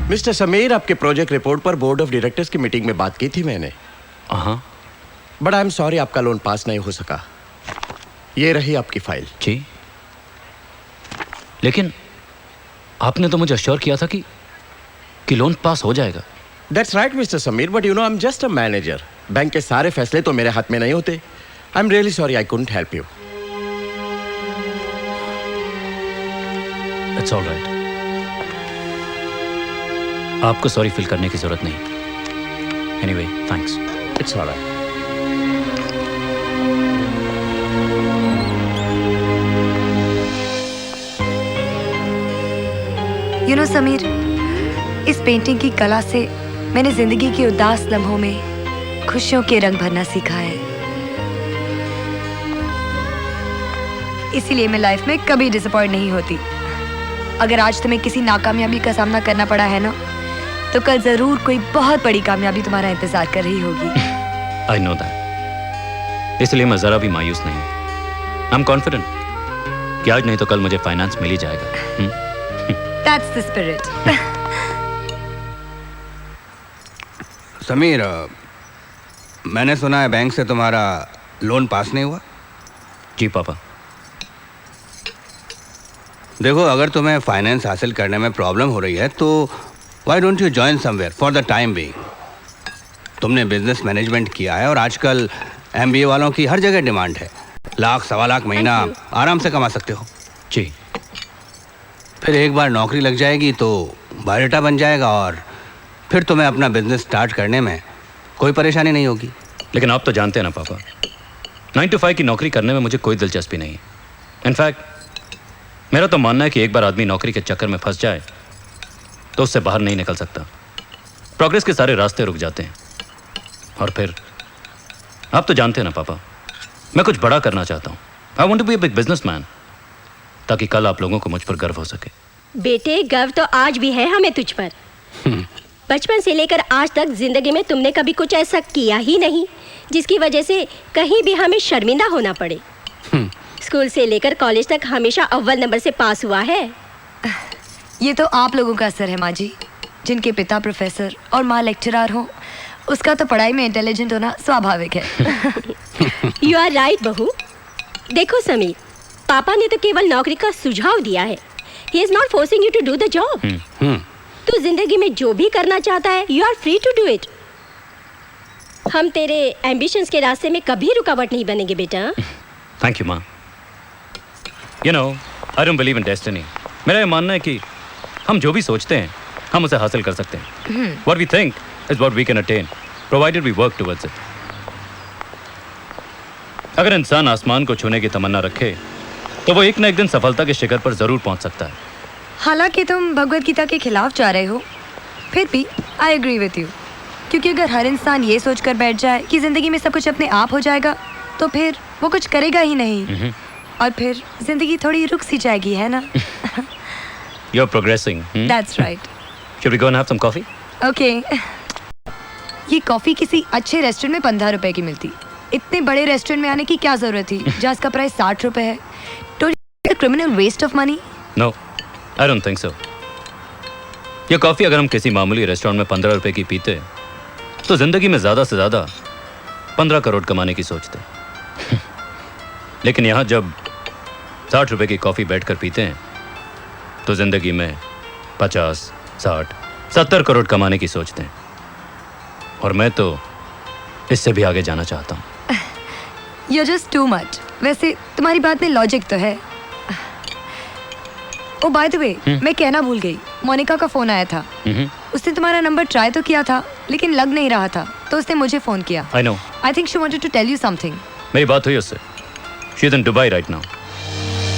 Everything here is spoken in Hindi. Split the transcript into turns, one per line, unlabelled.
मिस्टर समीर, आपके प्रोजेक्ट रिपोर्ट पर बोर्ड ऑफ डायरेक्टर्स की मीटिंग में बात की थी मैंने।
हाँ,
बट आई एम सॉरी, आपका लोन पास नहीं हो सका। ये रही आपकी फाइल।
जी, लेकिन आपने तो मुझे अश्योर किया था कि लोन पास हो जाएगा।
That's right mister Sameer, but you know I am just a manager. Bank के सारे फैसले तो मेरे हाथ में नहीं होते। I am really sorry, I couldn't help you.
It's all right, आपको सॉरी फील करने की जरूरत नहीं। Anyway, thanks.
It's all right.
You know Sameer, इस पेंटिंग की कला से मैंने जिंदगी के उदास लम्हों में खुशियों के रंग भरना सीखा है। इसीलिए मैं लाइफ में कभी डिसअपॉइंट नहीं होती। अगर आज तुम्हें किसी नाकामयाबी का सामना करना पड़ा है ना, तो कल जरूर कोई बहुत बड़ी कामयाबी तुम्हारा इंतजार कर रही होगी।
आई नो दैट, इसलिए मैं जरा भी मायूस नहीं। आई एम कॉन्फिडेंट कि आज नहीं तो कल मुझे फाइनेंस मिल ही जाएगा।
That's the spirit.
समीर, मैंने सुना है बैंक से तुम्हारा लोन पास नहीं हुआ।
जी पापा।
देखो, अगर तुम्हें फाइनेंस हासिल करने में प्रॉब्लम हो रही है तो why don't you join somewhere for the time being. तुमने बिजनेस मैनेजमेंट किया है और आजकल MBA वालों की हर जगह डिमांड है। लाख सवा लाख महीना आराम से कमा सकते हो।
जी,
फिर एक बार नौकरी लग जाएगी तो बायोडाटा बन जाएगा और फिर तुम्हें अपना बिजनेस स्टार्ट करने में कोई परेशानी नहीं होगी।
लेकिन आप तो जानते हैं ना पापा, 9 to 5 की नौकरी करने में मुझे कोई दिलचस्पी नहीं है। इनफैक्ट मेरा तो मानना है कि एक बार आदमी नौकरी के चक्कर में फंस जाए तो उससे बाहर नहीं निकल सकता। प्रोग्रेस के सारे रास्ते रुक जाते हैं। और फिर आप तो जानते हैं ना पापा, मैं कुछ बड़ा करना चाहता हूँ। I want to be a big businessman, ताकि कल आप लोगों को मुझ पर गर्व हो सके।
बेटे, गर्व तो आज भी है हमें तुझ पर। बचपन से लेकर आज तक जिंदगी में तुमने कभी कुछ ऐसा किया ही नहीं जिसकी वजह से कहीं भी हमें शर्मिंदा होना पड़े। स्कूल से लेकर कॉलेज तक हमेशा अव्वल नंबर से पास हुआ है।
ये तो आप लोगों का असर है माँ जी। जिनके पिता प्रोफेसर और माँ लेक्चरर हो, उसका तो पढ़ाई में इंटेलिजेंट होना स्वाभाविक है।
यू आर राइट बहू। देखो समीर, पापा ने तो केवल नौकरी का सुझाव दिया है। He is not forcing you to do the job. तू जिंदगी में जो भी करना चाहता है, you are free to do it. हम तेरे एम्बिशंस के रास्ते में कभी रुकावट नहीं बनेंगे बेटा।
थैंक यू माँ। You know, I don't believe in destiny. मेरा ये मानना है कि हम जो भी सोचते हैं हम उसे हासिल कर सकते हैं। What we think is what we can attain, provided we work towards it. अगर इंसान आसमान को छूने की तमन्ना रखे तो वो एक न एक दिन सफलता के शिखर पर जरूर पहुंच सकता है।
हालांकि तुम भगवत गीता के खिलाफ जा रहे हो, फिर भी आई एग्री विथ यू। क्योंकि अगर हर इंसान ये सोचकर बैठ जाए कि जिंदगी में सब कुछ अपने आप हो जाएगा, तो फिर वो कुछ करेगा ही नहीं। और फिर जिंदगी थोड़ी रुक सी जाएगी, है ना?
You are progressing.
That's right.
Should we go and have some coffee?
Okay. ये कॉफी किसी अच्छे रेस्टोरेंट में 15 रुपए की मिलती। इतने बड़े रेस्टोरेंट में आने की क्या जरूरत थी जहाँ इसका प्राइस 60 रुपए है? Criminal waste of money.
No, I don't think so. ये कॉफी अगर हम किसी मामूली रेस्टोरेंट में 15 रुपए की पीते तो जिंदगी में ज्यादा से ज्यादा 15 करोड़ कमाने की सोचते। लेकिन यहाँ जब 60 रुपए की कॉफी बैठकर पीते हैं तो जिंदगी में 50, 60, 70 करोड़ कमाने की सोचते हैं। और मैं तो इससे भी आगे जाना चाहता हूँ।
You're just too much। वैसे तुम्हारी बात में लॉजिक तो है। ओ बाय द वे, मैं कहना भूल गई, मोनिका का फोन आया था। उसने तुम्हारा नंबर ट्राई तो किया था लेकिन लग नहीं रहा था, तो उसने मुझे फोन किया।
I know.
I think she wanted to tell you something.
मेरी बात हुई उससे। She is in Dubai right now.